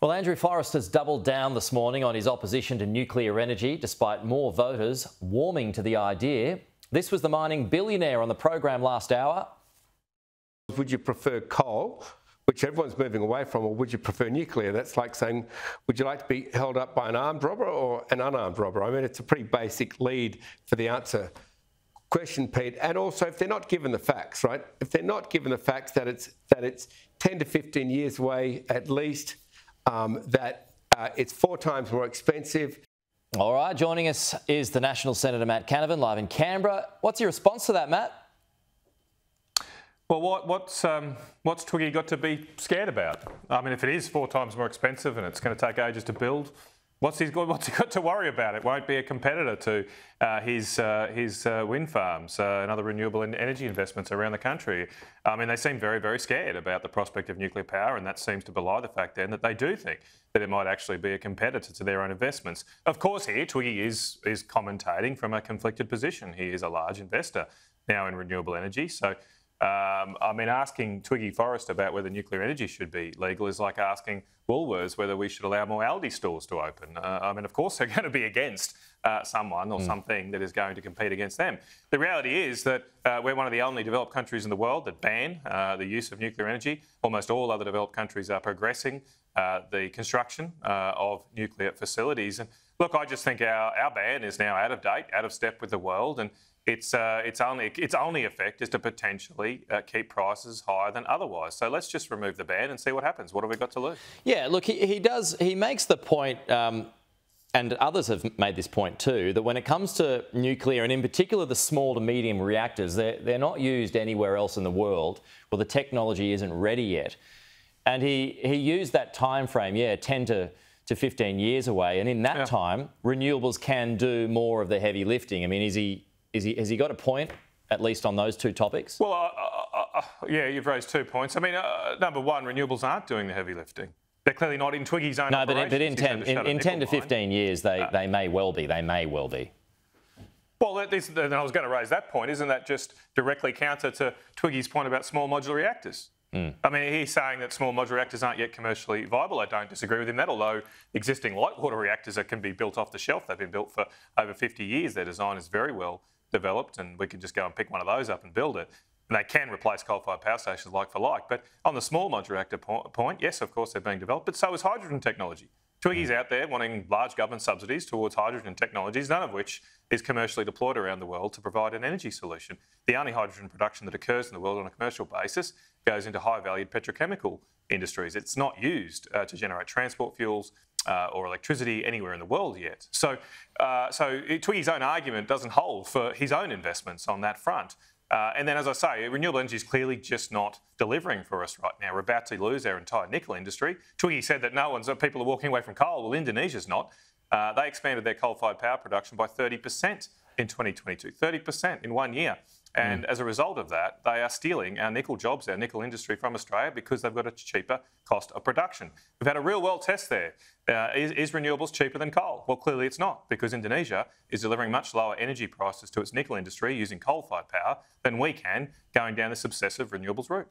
Well, Andrew Forrest has doubled down this morning on his opposition to nuclear energy, despite more voters warming to the idea. This was the mining billionaire on the program last hour. Would you prefer coal, which everyone's moving away from, or would you prefer nuclear? That's like saying, would you like to be held up by an armed robber or an unarmed robber? I mean, it's a pretty basic lead for the answer question, Pete. And also, if they're not given the facts, right? If they're not given the facts that it's 10 to 15 years away at least, that it's 4 times more expensive. All right, joining us is the National Senator Matt Canavan, live in Canberra. What's your response to that, Matt? Well, what's Twiggy got to be scared about? I mean, if it is 4 times more expensive and it's going to take ages to build, what's he got to worry about? It won't be a competitor to his wind farms and other renewable energy investments around the country. I mean, they seem very, very scared about the prospect of nuclear power, and that seems to belie the fact then that they do think that it might actually be a competitor to their own investments. Of course, here Twiggy is commentating from a conflicted position. He is a large investor now in renewable energy, so. I mean, asking Twiggy Forrest about whether nuclear energy should be legal is like asking Woolworths whether we should allow more Aldi stores to open. I mean, of course, they're going to be against someone or something that is going to compete against them. The reality is that we're one of the only developed countries in the world that ban the use of nuclear energy. Almost all other developed countries are progressing the construction of nuclear facilities. And look, I just think our ban is now out of date, out of step with the world, and its only effect is to potentially keep prices higher than otherwise. So let's just remove the ban and see what happens. What have we got to lose? Yeah, look, he makes the point, and others have made this point too, that when it comes to nuclear, and in particular the small to medium reactors, they're not used anywhere else in the world, or the technology isn't ready yet. And he used that time frame, 10 to 15 years away, and in that time, renewables can do more of the heavy lifting. I mean, has he got a point, at least on those 2 topics? Well, yeah, you've raised 2 points. I mean, number one, renewables aren't doing the heavy lifting. They're clearly not in Twiggy's own operations. But in 10 to 15 years, they may well be. They may well be. Well, and I was going to raise that point. Isn't that just directly counter to Twiggy's point about small modular reactors? I mean, he's saying that small modular reactors aren't yet commercially viable. I don't disagree with him that, although existing light water reactors that can be built off the shelf, they've been built for over 50 years. Their design is very well developed, and we can just go and pick one of those up and build it. And they can replace coal-fired power stations like for like. But on the small modular reactor point, yes, of course, they're being developed, but so is hydrogen technology. Twiggy's out there wanting large government subsidies towards hydrogen technologies, none of which is commercially deployed around the world to provide an energy solution. The only hydrogen production that occurs in the world on a commercial basis goes into high-valued petrochemical industries. It's not used to generate transport fuels or electricity anywhere in the world yet. So Twiggy's own argument doesn't hold for his own investments on that front. And then, as I say, renewable energy is clearly just not delivering for us right now. We're about to lose our entire nickel industry. Twiggy said that people are walking away from coal. Well, Indonesia's not. They expanded their coal-fired power production by 30% in 2022, 30% in 1 year. And as a result of that, they are stealing our nickel jobs, our nickel industry from Australia because they've got a cheaper cost of production. We've had a real-world test there. Is renewables cheaper than coal? Well, clearly it's not, because Indonesia is delivering much lower energy prices to its nickel industry using coal-fired power than we can going down this obsessive renewables route.